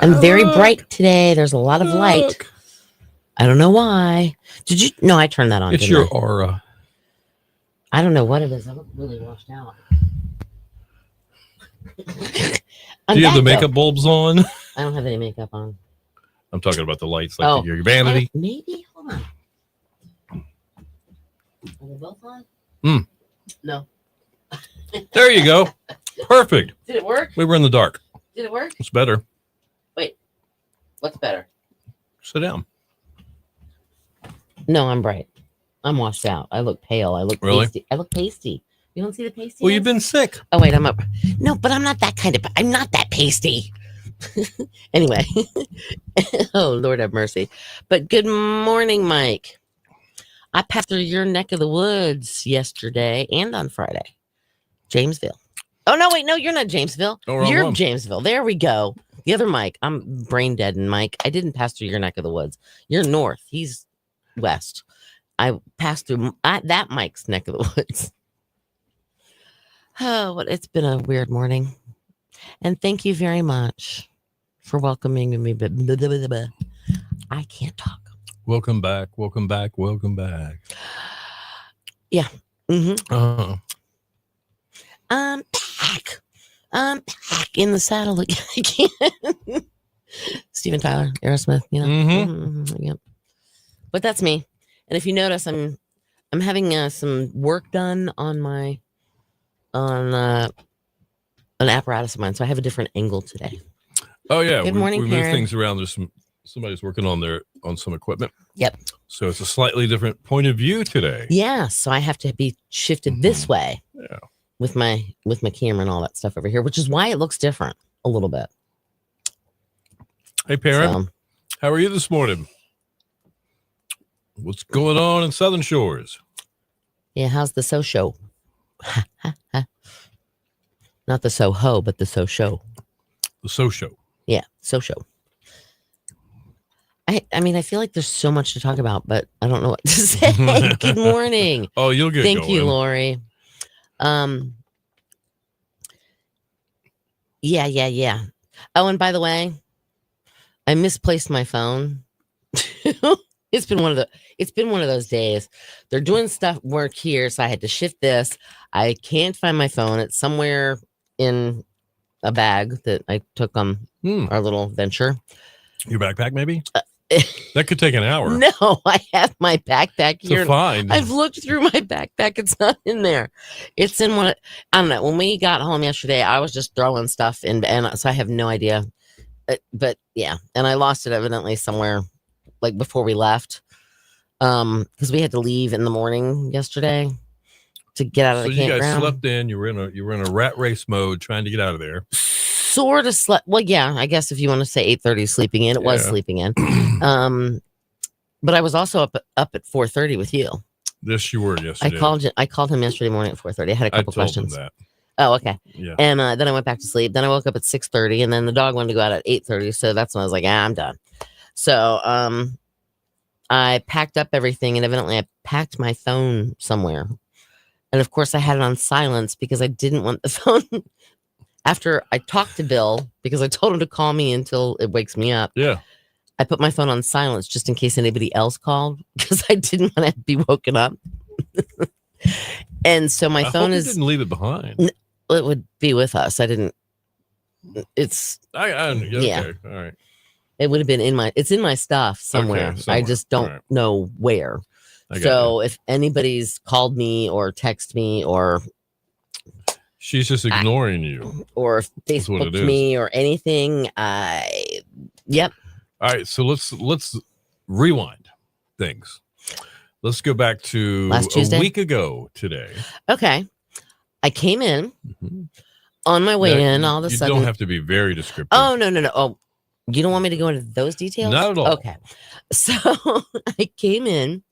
I'm very bright today. There's a lot of light. Look. I don't know why. Did you? No, I turned that on. It's your aura. I don't know what it is. I look really washed out. Do you have the makeup bulbs on? I don't have any makeup on. I'm talking about the lights, like your vanity. Maybe. Hold on. Are they both on? No. There you go. Perfect. Did it work? We were in the dark. Did it work? It's better. Wait. What's better? Sit down. No, I'm bright. I'm washed out. I look pale. I look pasty. I look pasty. You don't see the pasty? Well, you've been sick. Oh, wait, I'm up. No, but I'm not that kind of. I'm not that pasty. Anyway. Oh, Lord have mercy. But good morning, Mike. I passed through your neck of the woods yesterday and on Friday. Jamesville. Oh, no, wait. No, you're not Jamesville. Oh, you're one. Jamesville. There we go. The other Mike. I'm brain dead, and Mike. I didn't pass through your neck of the woods. You're north. He's west. I passed through that Mike's neck of the woods. Oh, well, it's been a weird morning. And thank you very much for welcoming me. I can't talk. Welcome back. Welcome back. Welcome back. Yeah. Mm-hmm. I'm back in the saddle again. Steven Tyler, Aerosmith, you know. Mm-hmm. Yep. But that's me. And if you notice, I'm having some work done on my an apparatus of mine, so I have a different angle today. Oh yeah, Good morning, we moved Karen. things around. There's somebody's working on some equipment. Yep. So it's a slightly different point of view today. Yeah, so I have to be shifted this way. Yeah. With my camera and all that stuff over here, which is why it looks different a little bit. Hey, Perrin, how are you this morning? What's going on in Southern Shores? Yeah, how's the show? Not the Soho, but the show. The show. Yeah, show. I mean, I feel like there's so much to talk about, but I don't know what to say. Good morning. Oh, you'll get Thank going. you, Lori. Yeah. Oh, and by the way, I misplaced my phone. It's been one of those days. They're doing work here, so I had to shift this. I can't find my phone. It's somewhere in a bag that I took on our little venture. Your backpack, maybe? That could take an hour. No, I have my backpack here. Fine. I've looked through my backpack. It's not in there. It's in one. I don't know. When we got home yesterday, I was just throwing stuff in, and so I have no idea. But yeah, and I lost it evidently somewhere, like before we left, because we had to leave in the morning yesterday to get out of the campground. You guys slept in. You were in a rat race mode trying to get out of there. Sort of slept. Well, yeah, I guess if you want to say 8:30 sleeping in, it was sleeping in. But I was also up at 4:30 with you. Yes, you were yesterday. I called him yesterday morning at 4:30. I had a couple questions. Him that. Oh, okay. Yeah. And then I went back to sleep. Then I woke up at 6:30, and then the dog wanted to go out at 8:30. So that's when I was like, I'm done. So I packed up everything, and evidently I packed my phone somewhere. And of course, I had it on silence because I didn't want the phone. After I talked to Bill, because I told him to call me until it wakes me up. Yeah. I put my phone on silence just in case anybody else called because I didn't want to be woken up. And so my phone didn't leave it behind. It would be with us. I didn't. It's. Okay. All right. It would have been it's in my stuff somewhere. Okay, I just don't know where. So if anybody's called me or text me or. She's just ignoring you. Or Facebooked me or anything. Yep. All right. So let's rewind things. Let's go back to last Tuesday? A week ago today. Okay. I came in on my way in all of a sudden. You don't have to be very descriptive. Oh, no. Oh, you don't want me to go into those details? Not at all. Okay. So I came in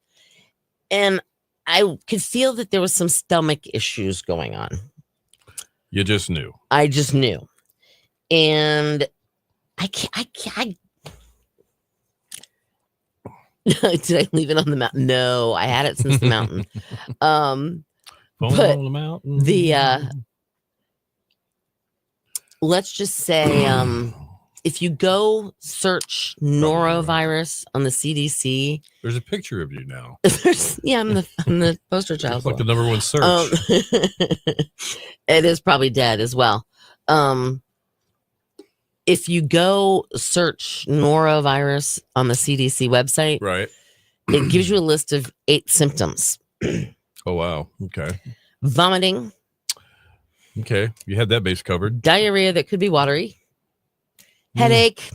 and I could feel that there was some stomach issues going on. You just knew. I just knew. And I did I leave it on the mountain? No, I had it since the mountain. But on the mountain. let's just say if you go search norovirus on the CDC, There's a picture of you now. yeah, I'm the poster child. It's like the number one search. It is probably dead as well. If you go search norovirus on the CDC website, Right. it gives you a list of 8 symptoms. Oh, wow. Okay. Vomiting, Okay. You had that base covered. diarrhea that could be watery, headache,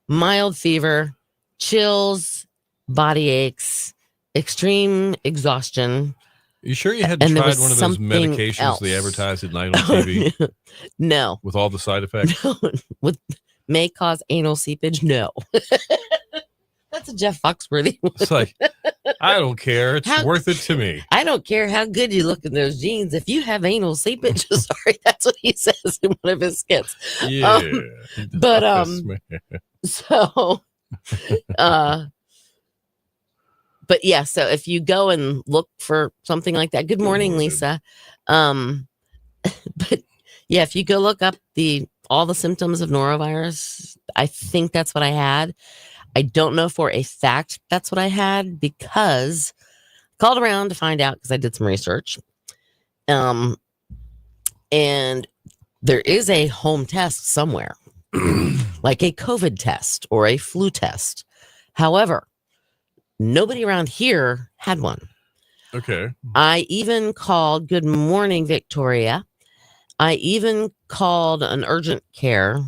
mild fever, chills, body aches, extreme exhaustion. You sure you hadn't And there tried was one of those something medications they else. advertised at night on TV No. with all the side effects? With may cause anal seepage? No. That's a Jeff Foxworthy one. It's like, I don't care. It's How- worth it to me. I don't care how good you look in those jeans. If you have anal seepage, sorry, that's what he says in one of his skits. Yeah. but, Yes, man. So, but yeah, so if you go and look for something like that, good morning, morning. Lisa. But yeah, if you go look up all the symptoms of norovirus, I think that's what I had. I don't know for a fact that's what I had because I called around to find out because I did some research. And there is a home test somewhere, like a COVID test or a flu test. However, nobody around here had one. Okay. I even called, good morning, Victoria. I even called an urgent care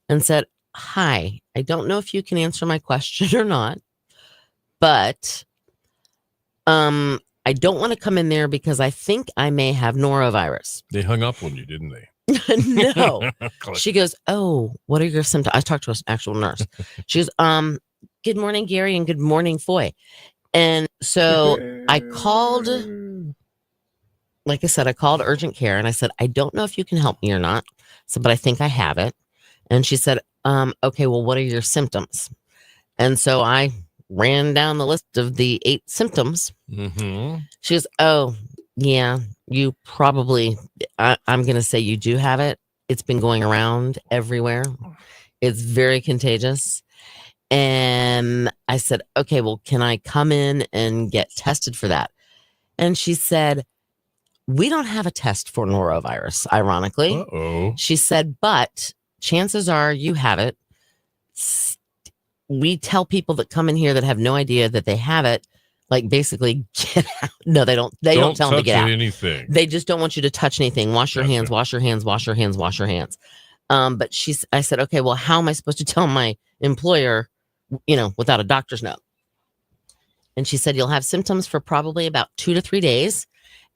and said, hi, I don't know if you can answer my question or not, but I don't want to come in there because I think I may have norovirus. They hung up on you, didn't they? No. She goes, oh, what are your symptoms? I talked to an actual nurse. She goes, good morning, Gary, and good morning, Foy. And so I called, like I said, I called urgent care and I said, I don't know if you can help me or not. So, but I think I have it. And she said, okay, well, what are your symptoms? And so I ran down the list of the 8 symptoms. Mm-hmm. She goes, oh, yeah, you probably, I'm going to say you do have it. It's been going around everywhere. It's very contagious. And I said, okay, well, can I come in and get tested for that? And she said, we don't have a test for norovirus, ironically. Uh-oh. She said, but chances are you have it. We tell people that come in here that have no idea that they have it, like basically get out. No, they don't. They don't tell them to get out. Anything. They just don't want you to touch anything. Wash your hands, wash your hands, wash your hands, wash your hands. But I said, okay, well, how am I supposed to tell my employer, without a doctor's note? And she said, you'll have symptoms for probably about 2 to 3 days.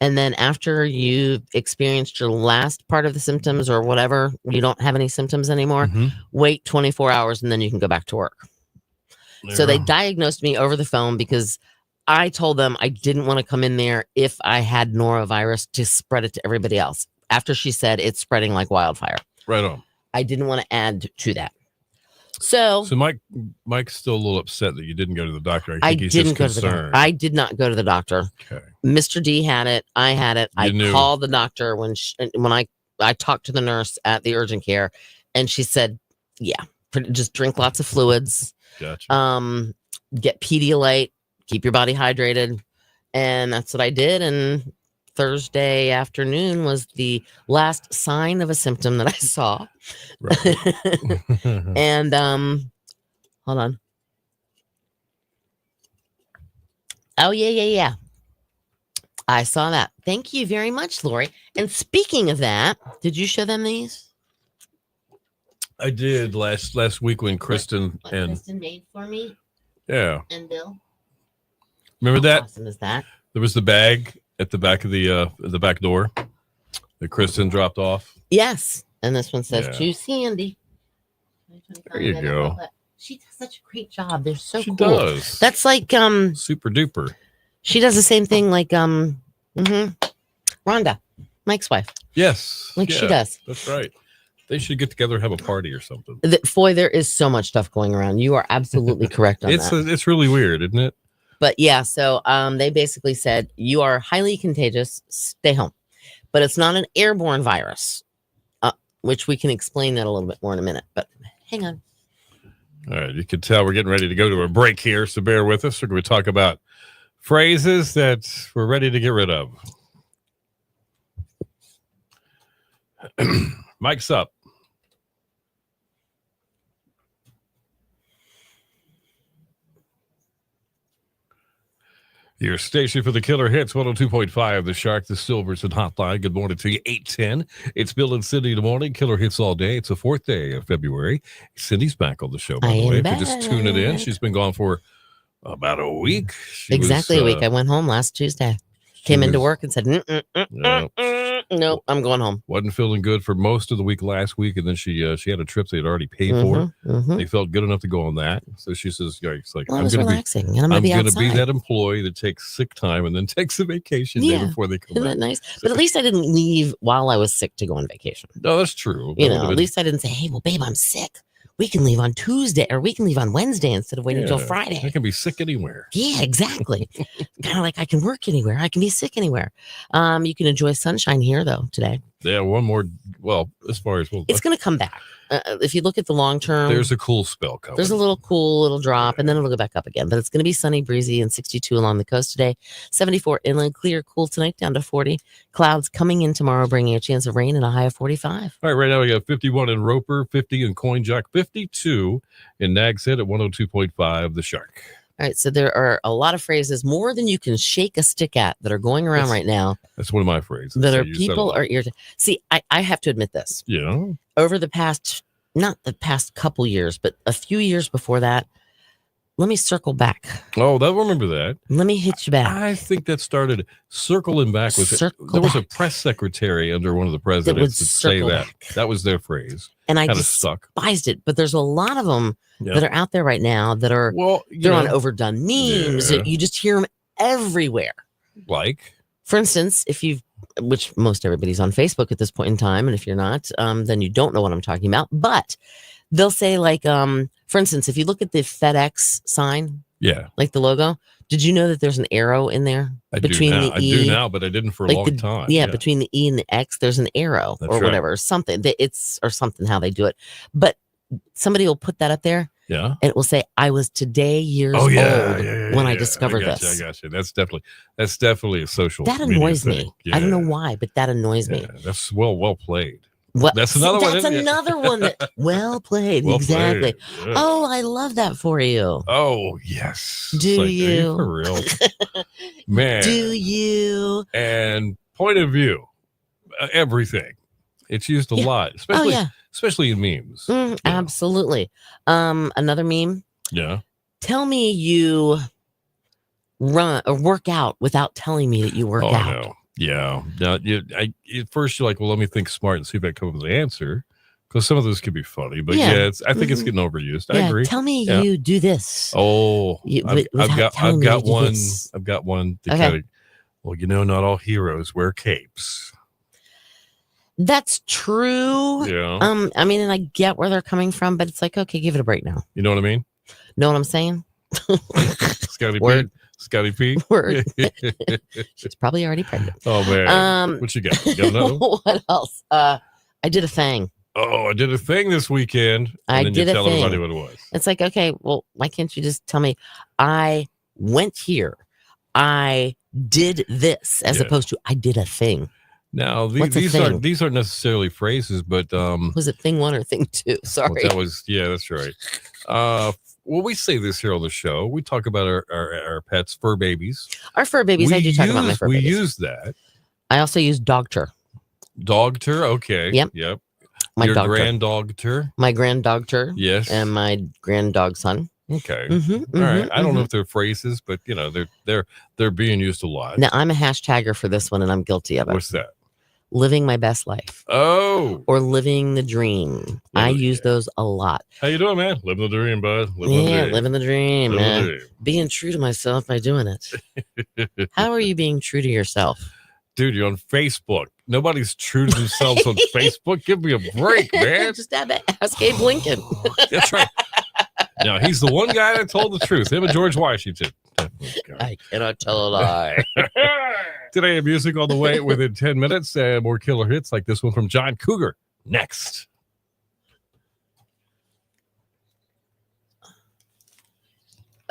And then after you've experienced your last part of the symptoms or whatever, you don't have any symptoms anymore, wait 24 hours and then you can go back to work. So they diagnosed me over the phone because I told them I didn't want to come in there if I had norovirus to spread it to everybody else. After she said it's spreading like wildfire. Right on. I didn't want to add to that. So Mike's still a little upset that you didn't go to the doctor. I think he's didn't just go to the doctor. concerned. I did not go to the doctor. Okay. Mr. D had it. I had it. I called the doctor when I talked to the nurse at the urgent care, and she said, "Yeah, just drink lots of fluids. Gotcha. Get Pedialyte, keep your body hydrated," and that's what I did. And Thursday afternoon was the last sign of a symptom that I saw. Right. And hold on. Oh yeah. I saw that. Thank you very much, Lori. And speaking of that, did you show them these? I did last week when Kristen what and Kristen made for me yeah, and Bill. remember How that? awesome is that? There was the bag at the back of the back door that Kristen dropped off. Yes. And this one says Yeah. to Sandy. There you go. She does such a great job. They're so She cool. does. That's like Super duper. she does the same thing like Rhonda, Mike's wife. Yes. Like she yeah, does. That's right. They should get together and have a party or something. Foy, there is so much stuff going around. You are absolutely correct on that. It's really weird, isn't it? But yeah, so they basically said you are highly contagious, stay home. But it's not an airborne virus, which we can explain that a little bit more in a minute. But hang on. All right, you can tell we're getting ready to go to a break here, so bear with us. We're going to talk about phrases that we're ready to get rid of. Mike's up. Your station for the killer hits, 102.5, The Shark, The Silverton Hotline. Good morning to you, 8:10. It's Bill and Cindy in the morning. Killer hits all day. It's the 4th day of February. Cindy's back on the show, by the way. If you're just tuning in, she's been gone for about a week. Exactly a week. I went home last Tuesday. Came into work and said, nope, I'm going home. Wasn't feeling good for most of the week last week, and then she had a trip they'd already paid for. They felt good enough to go on that. So she says, it's like, well, I'm going to be that employee that takes sick time and then takes a vacation day before they come back. Isn't that nice? But at least I didn't leave while I was sick to go on vacation. No, that's true. At least I didn't say, hey, well, babe, I'm sick. We can leave on Tuesday or we can leave on Wednesday instead of waiting until Friday. I can be sick anywhere. Yeah, exactly. Kind of like I can work anywhere. I can be sick anywhere. You can enjoy sunshine here, though, today. Yeah, one more. Well, as far as it's going to come back. If you look at the long term, there's a cool spell coming. There's a little cool little drop, and then it'll go back up again. But it's going to be sunny, breezy, and 62 along the coast today. 74 inland, clear, cool tonight, down to 40. Clouds coming in tomorrow, bringing a chance of rain and a high of 45. All right now we got 51 in Roper, 50 in Coin Jock, 52 in Nags Head at 102.5, The Shark. All right, so there are a lot of phrases, more than you can shake a stick at, that are going around right now. That's one of my phrases. That are people are irritated. See, I have to admit this. Yeah. Over the past, not the past couple years, but a few years before that, let me circle back. Oh, I remember that. Let me hit you back. I think that started circling back. There was a press secretary under one of the presidents that say that. That was their phrase. And I despised it. But there's a lot of them that are out there right now that are, they're on overdone memes. Yeah. You just hear them everywhere. Like? For instance, which most everybody's on Facebook at this point in time. And if you're not, then you don't know what I'm talking about. But they'll say like, for instance, if you look at the FedEx sign, like the logo, did you know that there's an arrow in there between the E? I do now, but I didn't for a long time. Yeah, between the E and the X, there's an arrow whatever, something. It's something how they do it. But somebody will put that up there. Yeah. And it will say, I was today years old when I discovered this. I got you. That's definitely a social. That annoys me. I don't know why, but that annoys me. That's well played. That's another one. That's another one that well played. Exactly. Played. Yeah. Oh, I love that for you. Oh, yes. Do you? For real? Man. Do you? And point of view, everything. It's used a lot, especially in memes. Absolutely. Another meme. Yeah. Tell me you run or work out without telling me that you work out. No. Yeah. Now, at first you're like, well, let me think smart and see if I come up with the answer, because some of those could be funny. But I think it's getting overused. I agree. Tell me you do this. Oh, I've got one. I've got one. Kind of, well, not all heroes wear capes. That's true. Yeah. I mean, and I get where they're coming from, but it's like, okay, give it a break now. You know what I mean? Know what I'm saying? Scotty P. Word. She's probably already pregnant. Oh man. What you got? You gotta know? What else? I did a thing. Oh, I did a thing this weekend. And then you tell everybody what it was. It's like, okay, well, why can't you just tell me I went here? I did this as opposed to I did a thing. Now these aren't necessarily phrases, but was it thing 1 or thing 2? Sorry. Well, that's right. Well, we say this here on the show. We talk about our pets, fur babies. Our fur babies. I do talk about my fur babies. We use that. I also use dogter. Dogter, okay. Yep. Your grand-dogter. My grand-dogter. Yes. And my grand-dog son. Okay. All right. I don't know if they're phrases, but they're being used a lot. Now I'm a hashtagger for this one, and I'm guilty of it. What's that? Living my best life. Oh. Or living the dream. I use those a lot. How you doing, man? Living the dream, bud. Living the dream, man. Being true to myself by doing it. How are you being true to yourself? Dude, you're on Facebook. Nobody's true to themselves on Facebook. Give me a break, man. Just ask Abe Lincoln. That's right. Now, he's the one guy that told the truth. Him and George Washington. I cannot tell a lie. Today, music on the way within 10 minutes. More killer hits like this one from John Cougar. Next.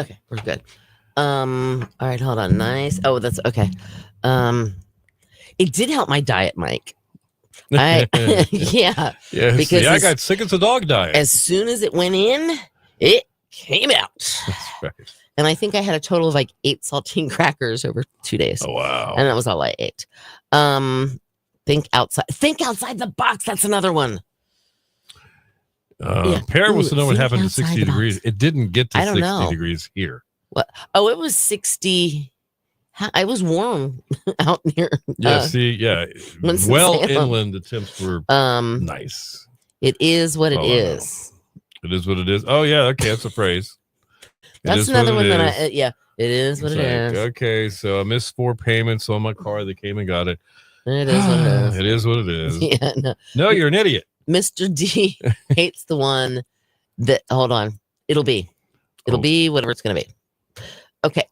Okay, we're good. All right, hold on. Nice. Oh, that's okay. It did help my diet, Mike. Yeah, Yeah. because See, I got sick as a dog diet. as soon as it went in, it came out. That's right. And I think I had a total of like 8 saltine crackers over 2 days. Oh wow. And that was all I ate. Think outside the box. That's another one. Perrin wants to know what happened to 60 degrees. box. It didn't get to I don't 60 know. degrees here. What? Oh, it was 60. I was warm out near. Yeah, well Winston-Salem. inland, the temps were nice. It is what it Oh, is. It is what it is. Oh yeah, okay, that's a phrase. That's another one that it is what it is. Okay, so I missed 4 payments on my car. They came and got it. It is what it is. It is what it is. Yeah, No, you're an idiot. Mr. D hates the one that, hold on. It'll be whatever it's going to be. Okay.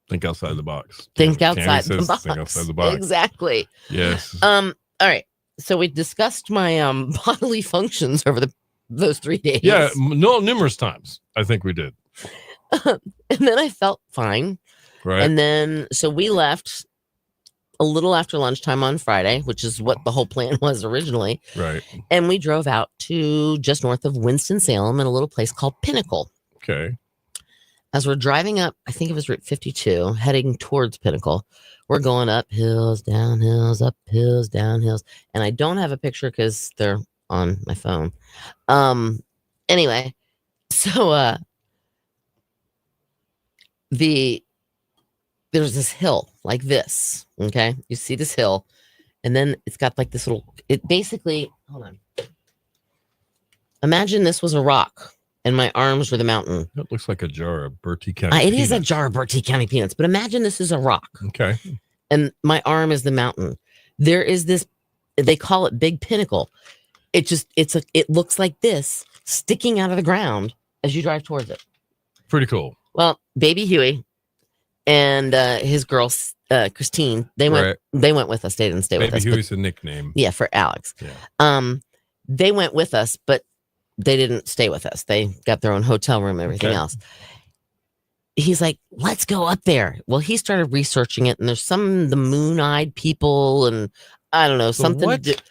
Think outside the box. Think outside the box. Think outside the box. Exactly. Yes. All right. So we discussed my bodily functions over those 3 days. Yeah, numerous times. I think we did. And then I felt fine. Right. And then, so we left a little after lunchtime on Friday, which is what the whole plan was originally. Right. And we drove out to just north of Winston-Salem in a little place called Pinnacle. Okay. As we're driving up, I think it was Route 52, heading towards Pinnacle, we're going up hills, down hills, up hills, down hills. And I don't have a picture because they're on my phone. Anyway, so there's this hill like this. Okay. You see this hill, and then it's got like this little, it basically, hold on. Imagine this was a rock and my arms were the mountain. That looks like a jar of Bertie County It peanuts. is a jar of Bertie County peanuts, but imagine this is a rock. Okay. And my arm is the mountain. There is this, they call it Big Pinnacle. It looks like this sticking out of the ground as you drive towards it. Pretty cool. Well, baby Huey and his girl Christine, they went with us. They didn't stay with us. Baby Huey's a nickname. Yeah, for Alex. Yeah. They went with us, but they didn't stay with us. They got their own hotel room, everything else. He's like, let's go up there. Well, he started researching it, and there's the moon-eyed people, and I don't know, something. What?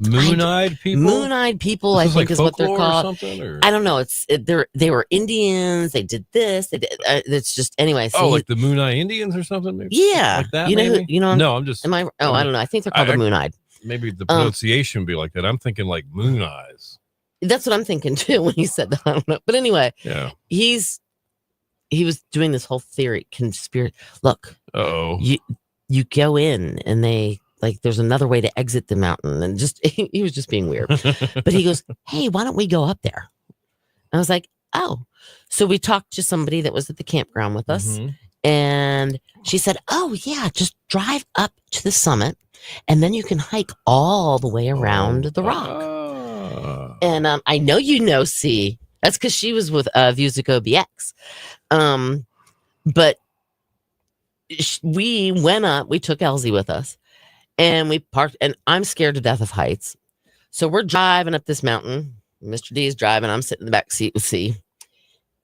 Moon-eyed people? Moon-eyed people, I think, is what they're called. Or? I don't know. They were Indians. They did this. They did. It's just anyway. So like the Moon-Eye Indians or something? Maybe? Yeah. Like that, No, I'm just. I don't know. I think they're called the Moon-eyed. Maybe the pronunciation would be like that. I'm thinking like Moon Eyes. That's what I'm thinking too when he said that. I don't know. But anyway, yeah, he was doing this whole theory conspiracy. Look, you go in and they like there's another way to exit the mountain, and just he was just being weird. But he goes, "Hey, why don't we go up there?" I was like, "Oh." So we talked to somebody that was at the campground with us, and she said, "Oh yeah, just drive up to the summit, and then you can hike all the way around the rock." And I know, C. That's because she was with Vusico BX. But we went up. We took Elsie with us, and we parked. And I'm scared to death of heights, so we're driving up this mountain. Mr. D is driving. I'm sitting in the back seat with C,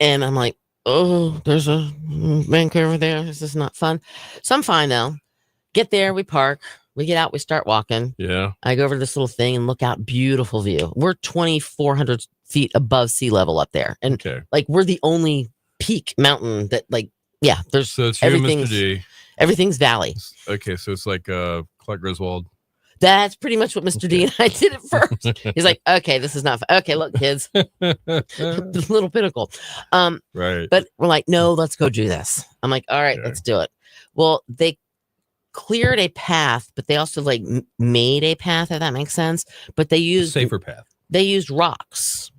and I'm like, "Oh, there's a bank over there. This is not fun." So I'm fine now. Get there. We park. We get out, we start walking. Yeah. I go over to this little thing and look out. Beautiful view. We're 2,400 feet above sea level up there. And like, we're the only peak mountain that there's so it's everything's, Mr. D. Everything's valley. Okay. So it's like Clark Griswold. That's pretty much what Mr. D and I did at first. He's like, okay, this is not fun. Okay, look, kids. Little Pinnacle. Right. But we're like, no, let's go do this. I'm like, all right, let's do it. Well, they cleared a path, but they also made a path, if that makes sense. But they used safer path. They used rocks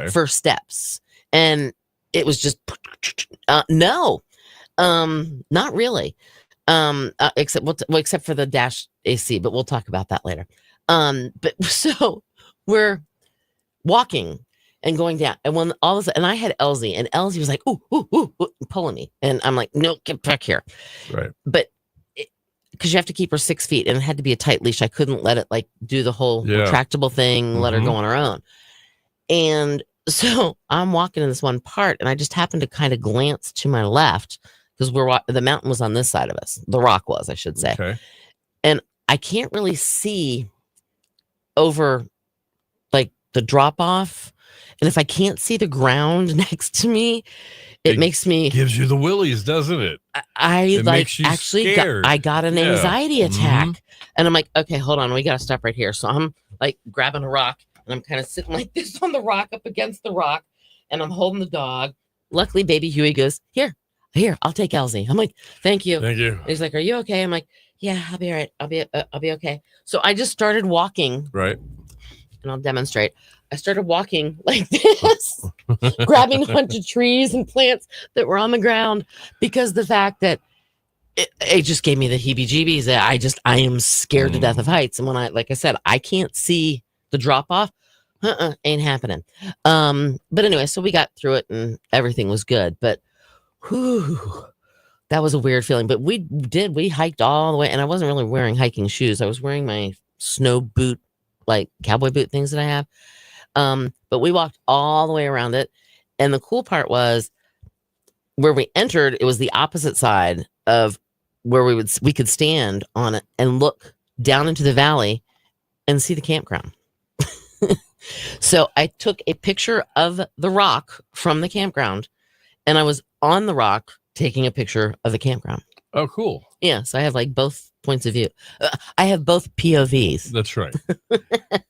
for steps, and it was just no, not really. Except for the dash AC, but we'll talk about that later. But so we're walking and going down, and when all of a sudden, and I had Elsie, and Elsie was like, ooh, ooh, ooh, ooh, pulling me, and I'm like, no, get back here. Right. But because you have to keep her 6 feet, and it had to be a tight leash. I couldn't let it do the whole retractable thing, let her go on her own. And So I'm walking in this one part, and I just happened to kind of glance to my left because the mountain was on this side of us. The rock was, I should say. Okay. And I can't really see over like the drop off. And if I can't see the ground next to me, it makes me gives you the willies, doesn't it? I like actually got an anxiety attack. And I'm like, okay, hold on, we gotta stop right here. So I'm like grabbing a rock and I'm kind of sitting like this on the rock up against the rock, and I'm holding the dog. Luckily, baby Huey goes, Here, I'll take Elsie. I'm like, thank you. Thank you. And he's like, are you okay? I'm like, yeah, I'll be all right. I'll be okay. So I just started walking. Right. And I'll demonstrate. I started walking like this, grabbing onto trees and plants that were on the ground, because the fact that it just gave me the heebie-jeebies. I am scared to death of heights. And when like I said, I can't see the drop off. Ain't happening. But anyway, so we got through it and everything was good. But whew, that was a weird feeling. But we hiked all the way, and I wasn't really wearing hiking shoes. I was wearing my snow boot, like cowboy boot things that I have. But we walked all the way around it. And the cool part was where we entered, it was the opposite side of where we could stand on it and look down into the valley and see the campground. So I took a picture of the rock from the campground, and I was on the rock taking a picture of the campground. Oh, cool. Yeah. So I have like both points of view. I have both POVs. That's right. Why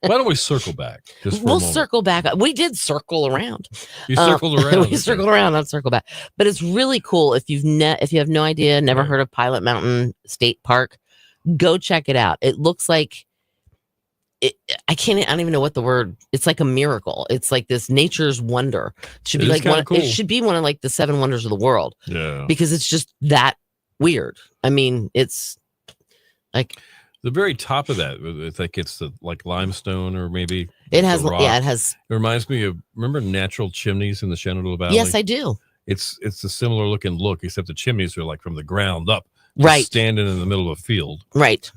don't we circle back? We'll circle back. We did circle around. You circled around. We circled around, not circle back. But it's really cool. If you have no idea, never heard of Pilot Mountain State Park, go check it out. It looks like I don't even know what the word. It's like a miracle. It's like this nature's wonder. It should be like one. Cool. It should be one of like the 7 wonders of the world. Yeah. Because it's just that weird. I mean, it's like the very top of that. It's like it's the like limestone, or maybe it has. Yeah, it has. It reminds me of, remember natural chimneys in the Shenandoah Valley? Yes, I do. It's a similar looking look, except the chimneys are like from the ground up, right, standing in the middle of a field. Right.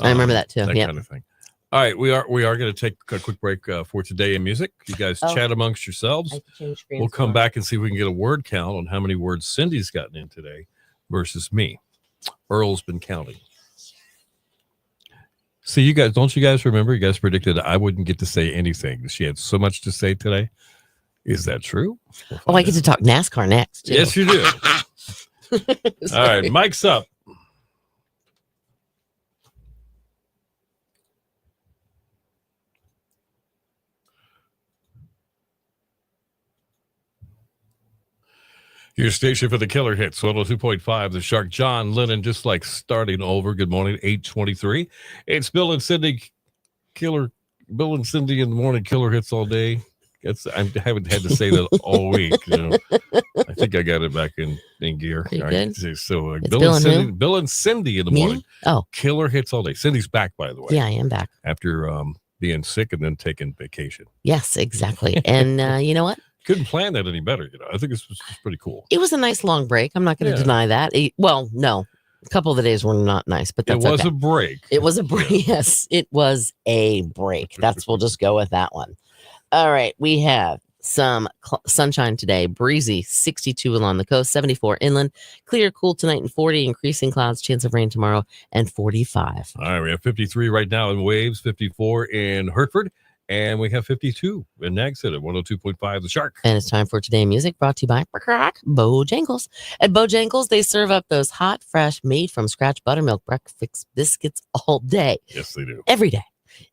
I remember that too. That kind of thing. All right, we are going to take a quick break for today in music. You guys chat amongst yourselves. We'll come back and see if we can get a word count on how many words Cindy's gotten in today versus me. Earl's been counting. See, you guys remember? You guys predicted I wouldn't get to say anything. She had so much to say today. Is that true? I get to talk NASCAR next, too. Yes, you do. All right, mic's up. Your station for the killer hits, 102.5, The Shark. John Lennon, just like starting over. Good morning, 8:23. It's Bill and Cindy in the morning, killer hits all day. I haven't had to say that all week. I think I got it back in gear. All right. So Bill and Cindy in the morning. Oh, killer hits all day. Cindy's back, by the way. Yeah, I am back after being sick and then taking vacation. Yes, exactly. And you know what? Couldn't plan that any better. I think this was pretty cool. It was a nice long break. I'm not going to deny that. No, a couple of the days were not nice, but that's it was a break. It was a break. Yeah. Yes, it was a break. We'll just go with that one. All right, we have some sunshine today. Breezy, 62 along the coast, 74 inland. Clear, cool tonight, and 40. Increasing clouds, chance of rain tomorrow, and 45. All right, we have 53 right now in Waves, 54 in Hertford. And we have 52 in Nags Head at 102.5 The Shark. And it's time for Today in Music, brought to you by Bojangles. At Bojangles, they serve up those hot, fresh, made from scratch buttermilk breakfast biscuits all day. Yes, they do. Every day.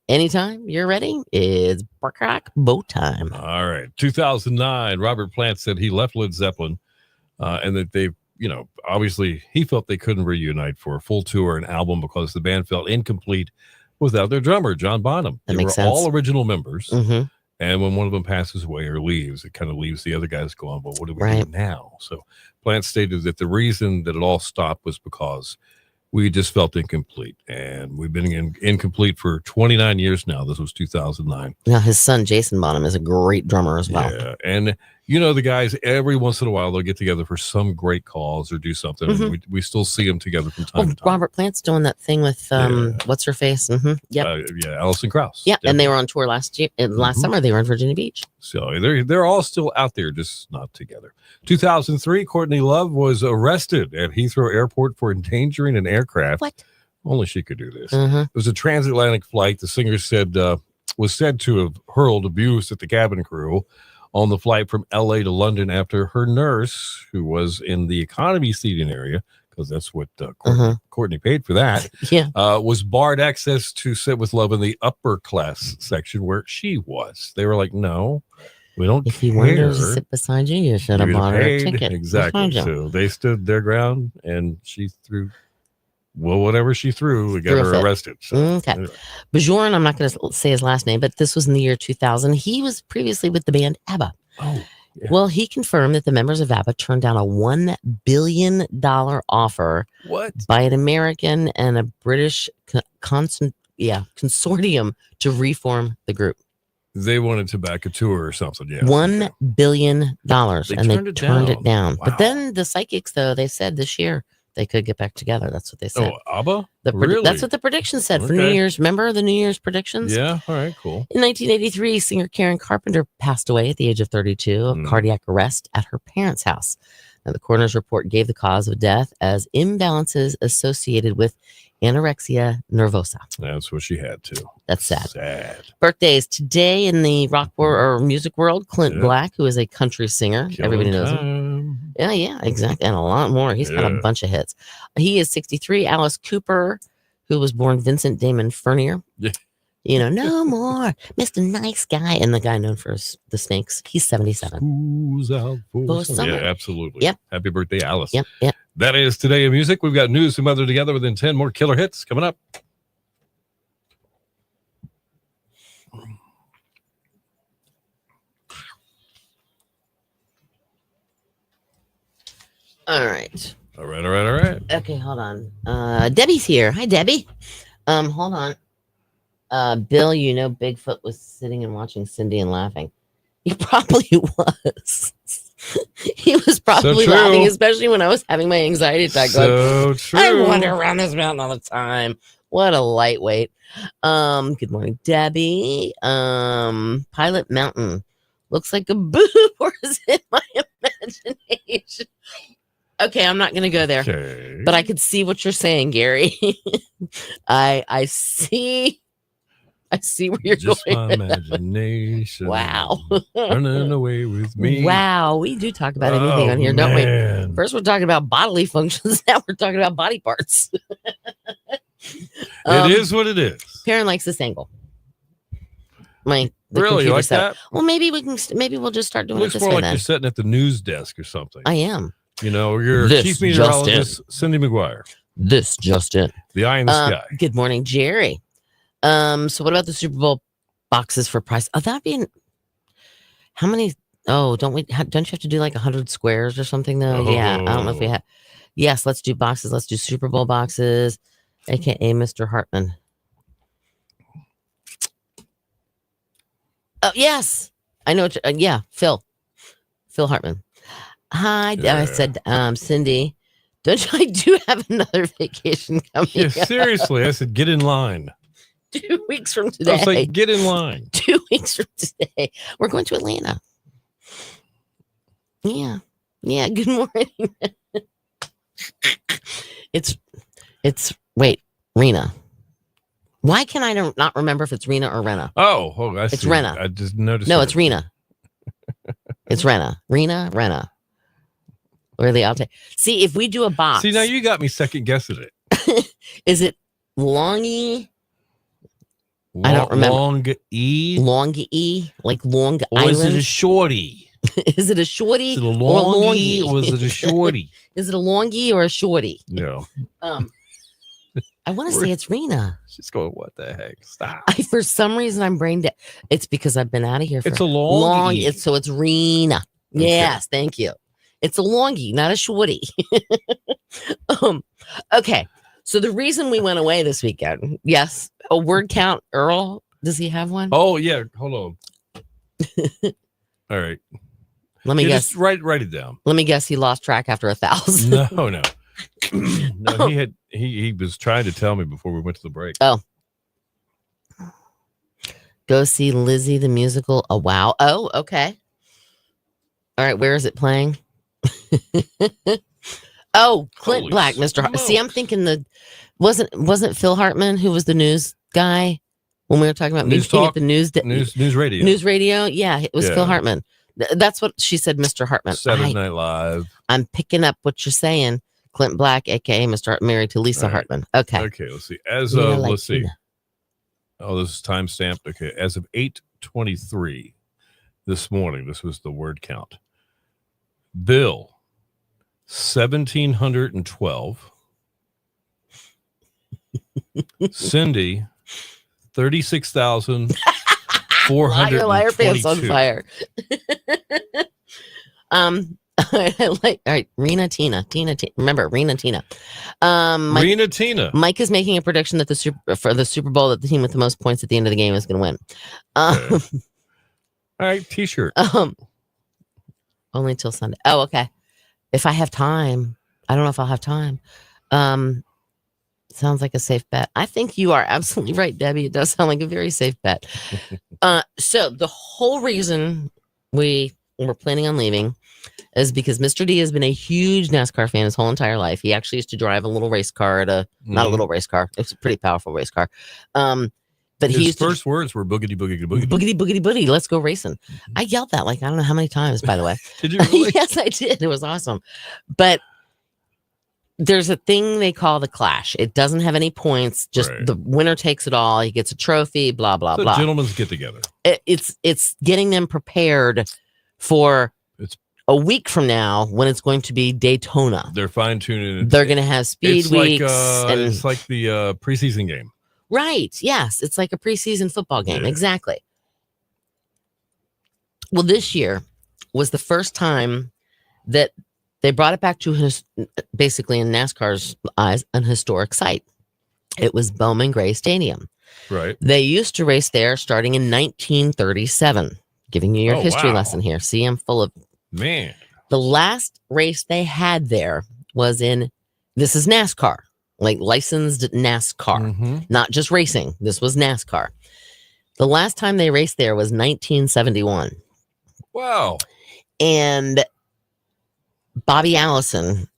Anytime you're ready, it's Bow time. All right. 2009, Robert Plant said he left Led Zeppelin and that they, obviously he felt they couldn't reunite for a full tour and album because the band felt incomplete without their drummer, John Bonham. They were all original members. Mm-hmm. And when one of them passes away or leaves, it kind of leaves the other guys going, well, what do we do now? So Plant stated that the reason that it all stopped was because we just felt incomplete. And we've been incomplete for 29 years now. This was 2009. Now, his son, Jason Bonham, is a great drummer as well. Yeah. And You know, the guys, every once in a while, they'll get together for some great cause or do something. Mhm. And we still see them together from time to time. Robert Plant's doing that thing with what's her face? Yep. Yeah, Alison Krauss. Yeah, and they were on tour last Mhm. summer. They were in Virginia Beach. So they're all still out there, just not together. 2003, Courtney Love was arrested at Heathrow Airport for endangering an aircraft. What? Only she could do this. Uh-huh. It was a transatlantic flight. The singer was said to have hurled abuse at the cabin crew on the flight from LA to London after her nurse, who was in the economy seating area, because that's what Courtney paid for that, Yeah. was barred access to sit with Love in the upper class section where she was. They were like, no, we don't If care. you wanted her to sit beside you, you should have You'd bought her a paid. ticket. Exactly. beside you. So they stood their ground, and she threw, whatever she threw, we got Threw a her fit. arrested. So, Okay. anyway. Bjorn, I'm not going to say his last name, but this was in the year 2000. He was previously with the band ABBA. Oh, yeah. Well, he confirmed that the members of ABBA turned down a $1 billion offer What? by an American and a British consortium to reform the group. They wanted to back a tour or something. Yeah. $1 billion, and they turned it turned it down. down. But Wow. then the psychics, though, they said this year they could get back together. That's what they said. Oh, ABBA? That's what the prediction said for New Okay. Year's. Remember the New Year's predictions? Yeah. All right. Cool. In 1983, singer Karen Carpenter passed away at the age of 32 of cardiac arrest at her parents' house. Now, the coroner's report gave the cause of death as imbalances associated with anorexia nervosa. That's what she had too. That's sad. Sad. Birthdays today in the rock or music world. Clint Yeah. Black, who is a country singer. Everybody knows him. him. Yeah, exactly. And a lot more. He's got a Yeah. bunch of hits. He is 63. Alice Cooper, who was born Vincent Damon Furnier. Yeah. You know, no more Mr. Nice Guy. And the guy known for the Snakes. He's 77. Who's out for For some- summer. Yeah, absolutely. Yep. Happy birthday, Alice. Yep. That is Today in Music. We've got news from Mother Together within 10 more killer hits coming up. All right. All right. Okay, hold on. Debbie's here. Hi, Debbie. Hold on. Bill, you know Bigfoot was sitting and watching Cindy and laughing. He probably was. He was probably true. laughing, especially when I was having my anxiety attack. So true. I wander around this mountain all the time. What a lightweight. Good morning, Debbie. Pilot Mountain looks like a boo or is it my imagination? Okay, I'm not gonna go there. Okay. But I could see what you're saying, Gary. I see where you're Just going. my imagination. Wow. Running away with me. Wow, we do talk about anything on here, don't we? man. First, we're talking about bodily functions. Now we're talking about body parts. It is what it is. Karen likes this angle. The Really, computer like setup. that? Well, maybe we'll just start doing Looks it this more way like then. you're sitting at the news desk or something. I am. You know, your This chief just meteorologist, Cindy McGuire. This just in. The eye in the sky. Good morning, Jerry. So what about the Super Bowl boxes for price? Oh, that'd be how many? Oh, don't you have to do like 100 squares or something though? Yeah, I don't know if we have. Yes, let's do boxes. Let's do Super Bowl boxes, aka Mr. Hartman. Oh yes, I know. Yeah, Phil Hartman. Hi, Yeah. I said, Cindy. I do have another vacation coming. Yeah, up. seriously. I said, get in line. 2 weeks from I today. was like, get in line. 2 weeks from today. We're going to Atlanta. Yeah. Yeah. Good morning. Wait, Rena. Why can I not remember if it's Rena or Rena? Oh, I see. It's Rena. I just noticed. No, her. it's Rena. It's Rena. Rena. Really, I'll take. See, if we do a box. See, now you got me second guessing it. Is it Longy? I don't remember. Longy, like Long Or Island? is it a shorty? Is it a shorty Is it a or longy? longy? Or is it a shorty? Is it a longy or a shorty? No. I want to say it's Rena. She's going, what the heck? Stop. For some reason, I'm brain dead. It's because I've been out of here for It's a longy. So it's Rena. Okay. Yes, thank you. It's a longy, not a shorty. Okay. So the reason we went away this weekend, yes, a word count. Earl, does he have one? Oh, yeah. Hold on. All right. Let me You guess. just write it down. Let me guess. He lost track after 1,000. No. No, he was trying to tell me before we went to the break. Oh. Go see Lizzie the musical. Oh, wow. Oh, okay. All right. Where is it playing? Oh, Clint Holy Black, Mr. See, I'm smokes. thinking wasn't Phil Hartman who was the news guy when we were talking about News meeting talk, at the news radio. News radio? Yeah, it was Yeah. Phil Hartman. That's what she said, Mr. Hartman. Saturday Night Live. I'm picking up what you're saying. Clint Black, aka Mr. Hart, married to Lisa All right. Hartman. Okay. Okay, let's see. As Rena of let's see. Latina. Oh, this is time stamped. Okay, as of 8:23 this morning, this was the word count. Bill 1,712. Cindy 36,422. Liar, pants on fire. I like. All right, Tina. Remember, Tina. Rena Tina. Mike is making a prediction that for the Super Bowl that the team with the most points at the end of the game is going to win. Okay. All right, T-shirt. Only till Sunday. Oh, okay. If I have time, I don't know if I'll have time. Sounds like a safe bet. I think you are absolutely right, Debbie. It does sound like a very safe bet. So the whole reason we were planning on leaving is because Mr. D has been a huge NASCAR fan his whole entire life. He actually used to drive a little race car not a little race car. It's a pretty powerful race car. But his first words were boogity boogity boogity. Boogity boogity boogity. Let's go racing. I yelled that like I don't know how many times, by the way. Did you really? Yes, I did. It was awesome. But there's a thing they call the Clash. It doesn't have any points. Just Right. the winner takes it all. He gets a trophy. Blah blah It's a blah. gentleman's get together. It's getting them prepared for It's- a week from now when it's going to be Daytona. They're fine tuning. They're going to have speed It's weeks. it's like the preseason game. Right. Yes. It's like a preseason football game. Yeah. Exactly. Well, this year was the first time that they brought it back to basically in NASCAR's eyes, an historic site. It was Bowman Gray Stadium. Right. They used to race there starting in 1937. Giving you your Oh, history wow. lesson here. See, I'm full of. Man. The last race they had there was this is NASCAR, like licensed NASCAR, Mhm. not just racing. This was NASCAR. The last time they raced there was 1971. Wow. And Bobby Allison,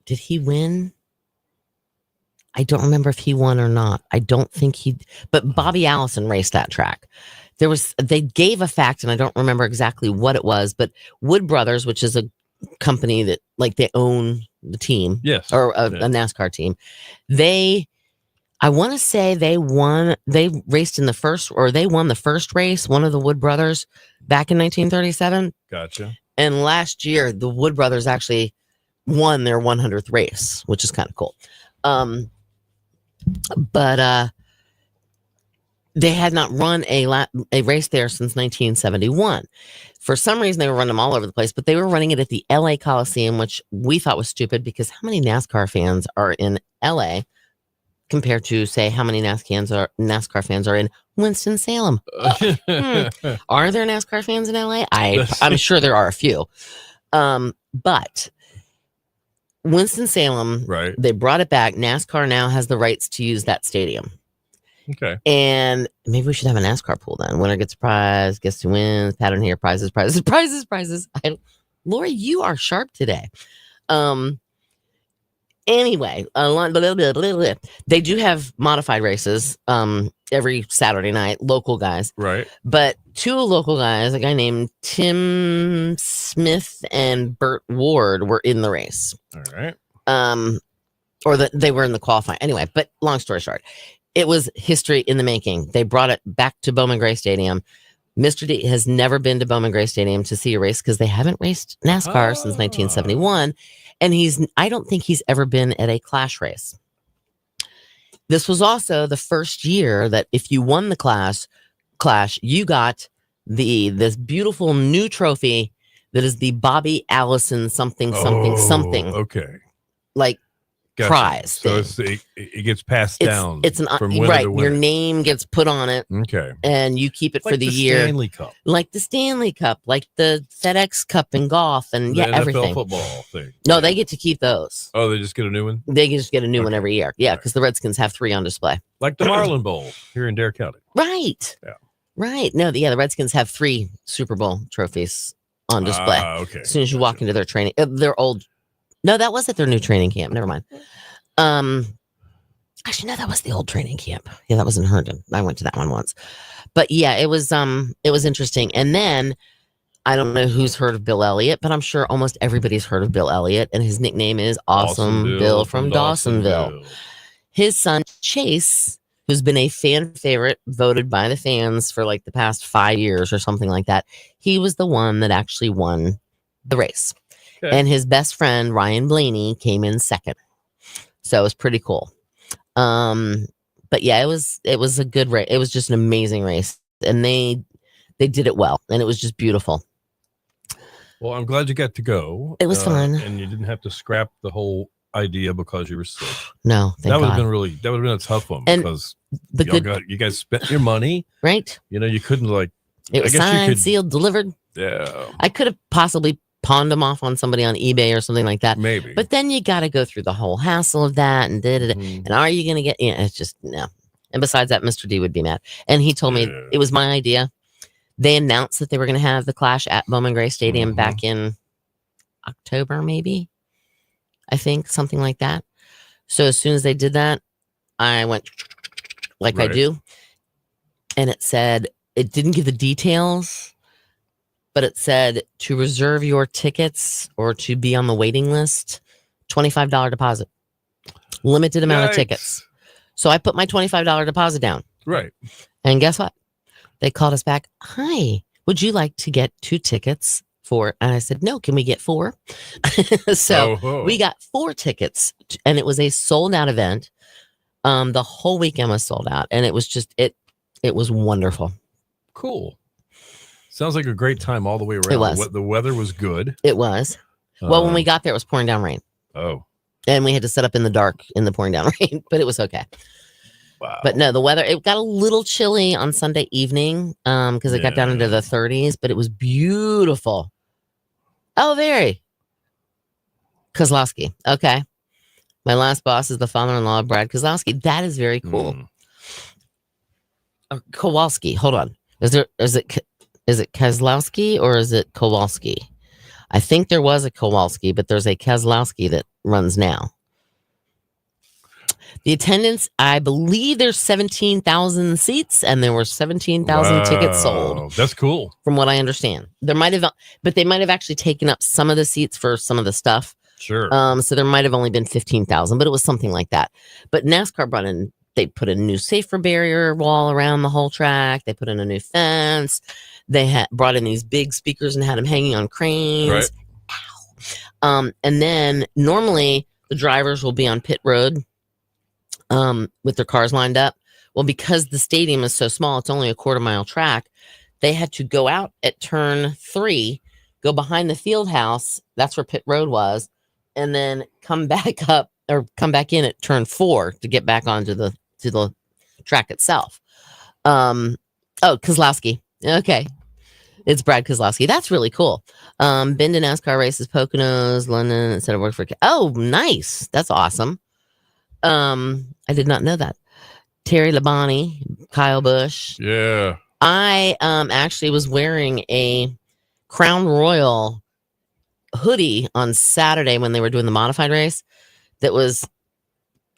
did he win? I don't remember if he won or not. I don't think but Bobby Allison raced that track. They gave a fact, and I don't remember exactly what it was, but Wood Brothers, which is a company that like they own the team, Yes. or a NASCAR team, I want to say they raced in the first, or they won the first race, one of the Wood Brothers back in 1937. Gotcha. And last year, the Wood Brothers actually won their 100th race, which is kind of cool. But they had not run a race there since 1971. For some reason, they were running them all over the place, but they were running it at the LA Coliseum, which we thought was stupid because how many NASCAR fans are in LA compared to, say, how many NASCAR fans are in Winston-Salem? Are there NASCAR fans in LA? I'm sure there are a few. But Winston-Salem, Right. they brought it back. NASCAR now has the rights to use that stadium. Okay. And maybe we should have a NASCAR pool then. Winner gets a prize, gets to win, pattern here, prizes. Lori, you are sharp today. Anyway, they do have modified races every Saturday night, local guys. Right. But two local guys, a guy named Tim Smith and Burt Ward, were in the race. All right. They were in the qualifying. Anyway, but long story short, it was history in the making. They brought it back to Bowman Gray Stadium. Mr. D has never been to Bowman Gray Stadium to see a race because they haven't raced NASCAR since 1971. And I don't think he's ever been at a Clash race. This was also the first year that if you won the Clash, you got this beautiful new trophy that is the Bobby Allison something. Okay. Like prize So thing. it gets passed down. It's an from winner right. to winner. Your name gets put on it, Okay. and you keep it Like for the year. Stanley Cup, like the Stanley Cup, like the FedEx Cup in golf, and the NFL everything. football thing. No, they get to keep those. Oh, they just get a new one. They just get a new one every year. Yeah, because the Redskins have 3 on display. Like the Marlin Bowl here in Dare County. Right. Yeah. Right. No, the Redskins have 3 Super Bowl trophies on display. Okay. As soon as you walk into their training, their old. No, that wasn't their new training camp. Never mind. Actually, no, that was the old training camp. Yeah, that was in Herndon. I went to that one once. But yeah, it was interesting. And then I don't know who's heard of Bill Elliott, but I'm sure almost everybody's heard of Bill Elliott, and his nickname is Awesome Bill from Dawsonville. His son Chase, who's been a fan favorite, voted by the fans for like the past 5 years or something like that, he was the one that actually won the race. Okay. And his best friend Ryan Blaney came in second. So it was pretty cool. But yeah, it was a good race. It was just an amazing race, and they did it well, and it was just beautiful. Well, I'm glad you got to go. It was fun, and you didn't have to scrap the whole idea because you were sick. No, that would have been a tough one, and because you guys spent your money, right? You know, you couldn't it was signed, sealed, delivered. Yeah, I could have possibly pawned them off on somebody on eBay or something like that. Maybe. But then you got to go through the whole hassle of that and and are you going to get, it's just, no. And besides that, Mr. D would be mad. And he told me it was my idea. They announced that they were going to have the Clash at Bowman Gray Stadium back in October, maybe. I think something like that. So as soon as they did that, I went like I do. And it said, it didn't give the details, but it said to reserve your tickets or to be on the waiting list, $25 deposit, limited amount of tickets. So I put my $25 deposit down. Right. And guess what? They called us back. Hi, would you like to get 2 tickets for? And I said, no, can we get 4? So we got 4 tickets, and it was a sold out event. The whole weekend was sold out, and it was just, it was wonderful. Cool. Sounds like a great time all the way around. It was. The weather was good. It was. Well, when we got there, it was pouring down rain. Oh. And we had to set up in the dark in the pouring down rain, but it was okay. Wow. But no, the weather, it got a little chilly on Sunday evening because it got down into the 30s, but it was beautiful. Oh, very. Kozlowski. Okay. My last boss is the father-in-law of Brad Kozlowski. That is very cool. Kowalski. Hold on. Is it Kozlowski or is it Kowalski? I think there was a Kowalski, but there's a Kozlowski that runs now. The attendance, I believe there's 17,000 seats, and there were 17,000 tickets sold. That's cool. From what I understand. They might have actually taken up some of the seats for some of the stuff. Sure. So there might have only been 15,000, but it was something like that. But NASCAR brought in, they put a new safer barrier wall around the whole track. They put in a new fence. They had brought in these big speakers and had them hanging on cranes. Right. Ow. And then normally the drivers will be on pit road with their cars lined up. Well, because the stadium is so small, it's only a 1/4-mile track. They had to go out at turn 3, go behind the field house. That's where pit road was. And then come back up or come back in at turn 4 to get back onto the track itself. Kozlowski. Okay. It's Brad Kozlowski. That's really cool. Been to NASCAR races, Poconos, London, instead of work for. Oh, nice. That's awesome. I did not know that. Terry Labonte, Kyle Busch. Yeah. I actually was wearing a Crown Royal hoodie on Saturday when they were doing the modified race. That was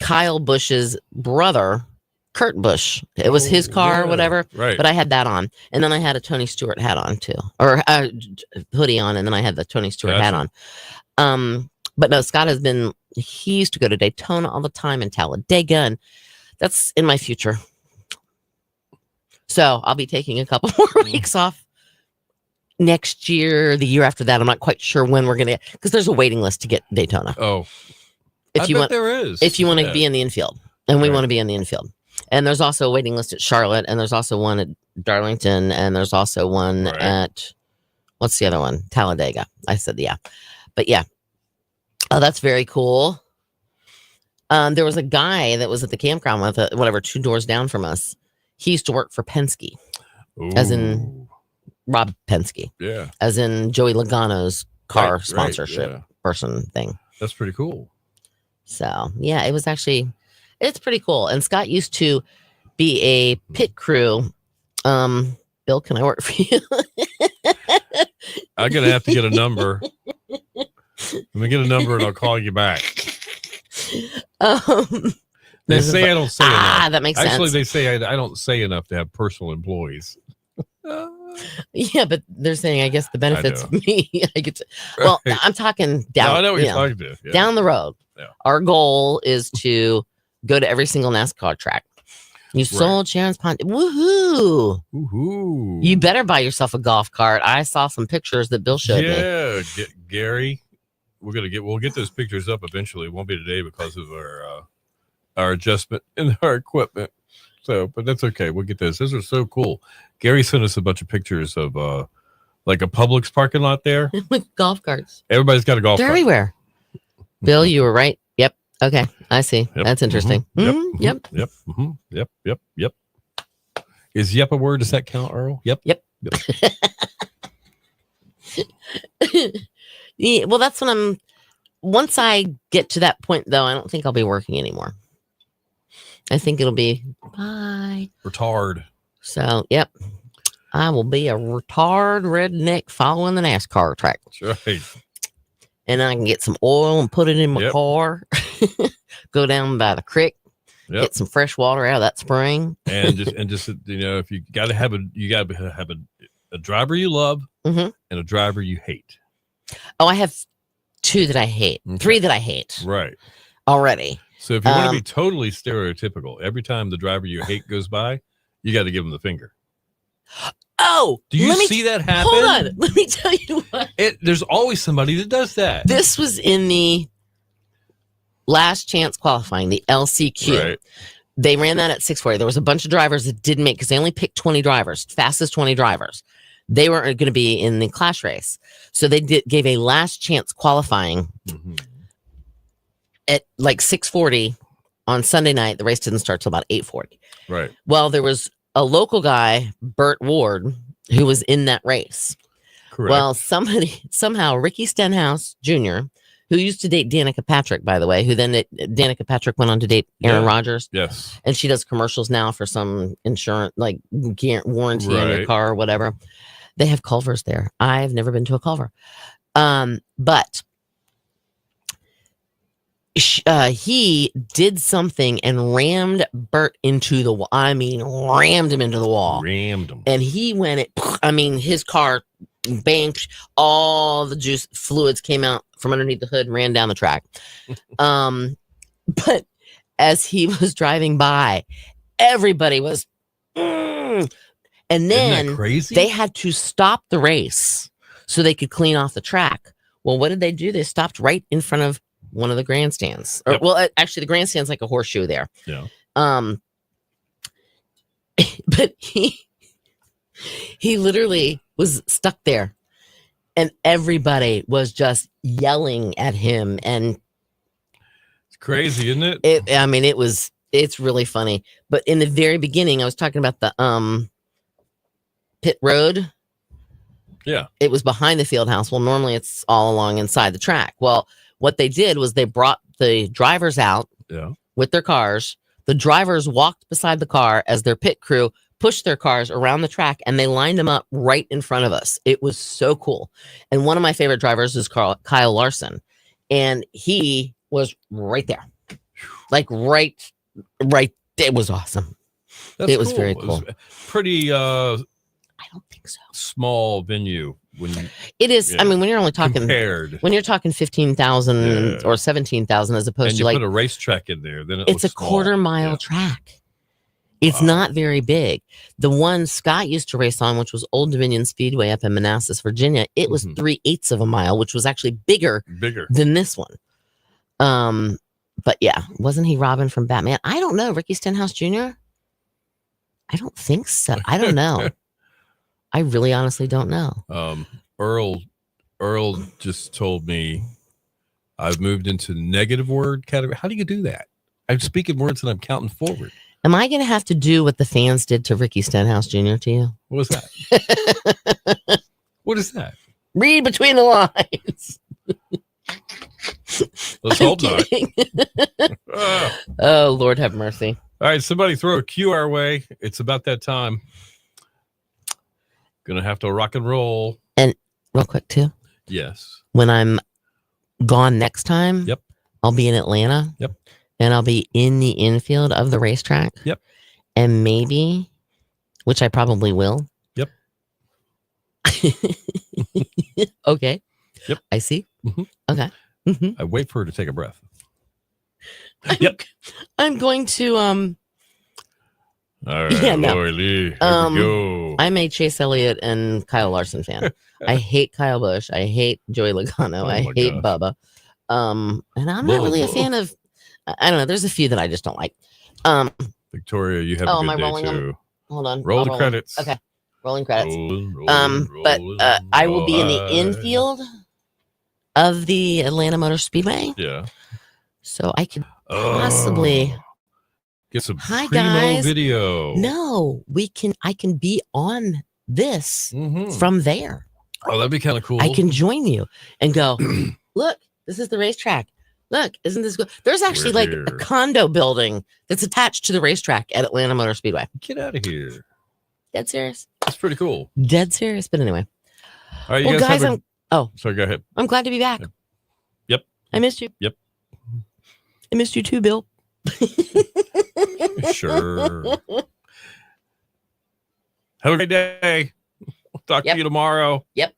Kyle Busch's brother, Kurt Busch. It was his car or whatever. Right. But I had that on. And then I had a Tony Stewart hat on too. Or hoodie on, and then I had the Tony Stewart hat on. But no, Scott he used to go to Daytona all the time and Talladega, and that's in my future. So I'll be taking a couple more weeks off next year, the year after that. I'm not quite sure when we're going to, because there's a waiting list to get Daytona. Oh, there is. If you want to be in the infield, and we want to be in the infield. And there's also a waiting list at Charlotte, and there's also one at Darlington, and there's also one at, what's the other one? Talladega. I said, yeah. But yeah. Oh, that's very cool. There was a guy that was at the campground with whatever 2 doors down from us. He used to work for Penske, as in Ooh, Rob Penske, yeah, as in Joey Logano's car right, sponsorship yeah. person thing. That's pretty cool. So yeah, it's pretty cool. And Scott used to be a pit crew. Bill, can I work for you? I'm gonna have to get a number. Let me get a number and I'll call you back. They say I don't say enough. That makes Actually, sense. they say I don't say enough to have personal employees. Yeah, but they're saying, I guess the benefits know. of me, I get to. Well, Right. I'm talking down. No, I know what you you're know, talking to. Yeah. down the road. Yeah. Our goal is to go to every single NASCAR track. You sold Sharon's Pond. Woohoo! Woohoo! You better buy yourself a golf cart. I saw some pictures that Bill showed me. Yeah, Gary, we'll get those pictures up eventually. It won't be today because of our adjustment in our equipment. So, but that's okay. We'll get those. Those are so cool. Gary sent us a bunch of pictures of like a Publix parking lot there. With golf carts. Everybody's got a golf They're cart. everywhere. Bill, you were right. Yep. Okay. I see. Yep. That's interesting. Mhm. Yep. Yep. Yep. Is yep a word? Does that count, Earl? Yep. Yeah, well, that's when once I get to that point, though, I don't think I'll be working anymore. I think it'll be bye. Retard. So, yep. I will be a retard redneck following the NASCAR track. That's right. And I can get some oil and put it in my car. Go down by the creek. Get some fresh water out of that spring. and just if you got to have a driver you love and a driver you hate. Oh, I have 2 that I hate. Okay. 3 that I hate. Right. Already. So if you want to be totally stereotypical, every time the driver you hate goes by, you got to give him the finger. Oh, do you see that happen? Hold on. Let me tell you what. There's always somebody that does that. This was in the last chance qualifying, the LCQ. Right. They ran that at 640. There was a bunch of drivers that didn't make because they only picked 20 drivers, fastest 20 drivers. They weren't going to be in the clash race. So they gave a last chance qualifying at like 640 on Sunday night. The race didn't start till about 8:40. Right. Well, there was a local guy, Burt Ward, who was in that race. Correct. Well, somehow Ricky Stenhouse Jr., who used to date Danica Patrick, by the way, who then Danica Patrick went on to date Aaron Rodgers. Yes. And she does commercials now for some insurance, like warranty on your car or whatever. They have Culvers there. I've never been to a Culver. But he did something and rammed Burt into the wall. I mean, rammed him into the wall. Rammed him. And he went, his car banged, all the juice fluids came out from underneath the hood and ran down the track. But as he was driving by, everybody was, and then they had to stop the race so they could clean off the track. Well, what did they do? They stopped right in front of one of the grandstands. Well, actually, the grandstand's like a horseshoe there. Yeah. But he literally was stuck there, and everybody was just yelling at him. And it's crazy, isn't it? It's really funny. But in the very beginning, I was talking about the pit road. Yeah. It was behind the field house. Well, normally it's all along inside the track. Well, what they did was they brought the drivers out with their cars. The drivers walked beside the car as their pit crew pushed their cars around the track, and they lined them up right in front of us. It was so cool. And one of my favorite drivers is Kyle Larson, and he was right there, like right. It was awesome. It was very cool. It was pretty. I don't think so. Small venue when it is. I mean, when you're only talking when you're talking 15,000 or 17,000 as opposed and to you like put a racetrack in there, then it's a quarter-mile track. It's not very big. The one Scott used to race on, which was Old Dominion Speedway up in Manassas, Virginia, it was 3/8 of a mile, which was actually bigger than this one. But yeah, wasn't he Robin from Batman? I don't know. Ricky Stenhouse Jr. I don't think so. I don't know. I really honestly don't know. Earl just told me I've moved into negative word category. How do you do that? I'm speaking words and I'm counting forward. Am I going to have to do what the fans did to Ricky Stenhouse Jr. to you? What was that? What is that? Read between the lines. Let's I'm hope not. kidding. Ah. Oh, Lord have mercy. All right, somebody throw a cue our way. It's about that time. Gonna have to rock and roll. And real quick, too, Yes. when I'm gone next time, Yep. I'll be in Atlanta. Yep. And I'll be in the infield of the racetrack. Yep. And maybe, which I probably will. Yep. Okay. Yep. I see. Mhm. Okay. Mhm. I wait for her to take a breath. I'm- Yep. I'm going to All right, Yeah, no. Lori Lee, here Um, we go. I'm a Chase Elliott and Kyle Larson fan. I hate Kyle Busch. I hate Joey Logano. Oh I my hate gosh. Bubba. And I'm not really a Bubba. fan of. I don't know. There's a few that I just don't like. Victoria, you have Oh, a am good I day rolling 'em? too. Roll on. Roll I'll the roll 'em. credits. Okay. Rolling credits. Rolling, But I will be in the rolling. infield of the Atlanta Motor Speedway, Yeah. so I could possibly. Oh. Get some Hi, primo guys. video. No, I can be on this Mhm. from there. Oh, that'd be kind of cool. I can join you and go, look, this is the racetrack. Look, isn't this good? There's actually We're like here. a condo building that's attached to the racetrack at Atlanta Motor Speedway. Get out of here. Dead serious. That's pretty cool. Dead serious. But anyway. All right, you Well, guys guys, have a... Sorry, go ahead. I'm glad to be back. Yep. I missed you. Yep. I missed you too, Bill. Sure. Have a great day. We'll talk Yep. to you tomorrow. Yep.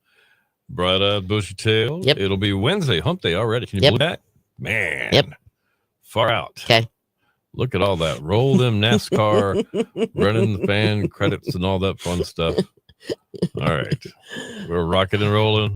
Bright eyed, bushy tail. Yep. It'll be Wednesday, hump day already. Can you Yep. believe that? Man. Yep. Far out. Okay. Look at all that. Roll them NASCAR, running the fan credits and all that fun stuff. All right. We're rocking and rolling.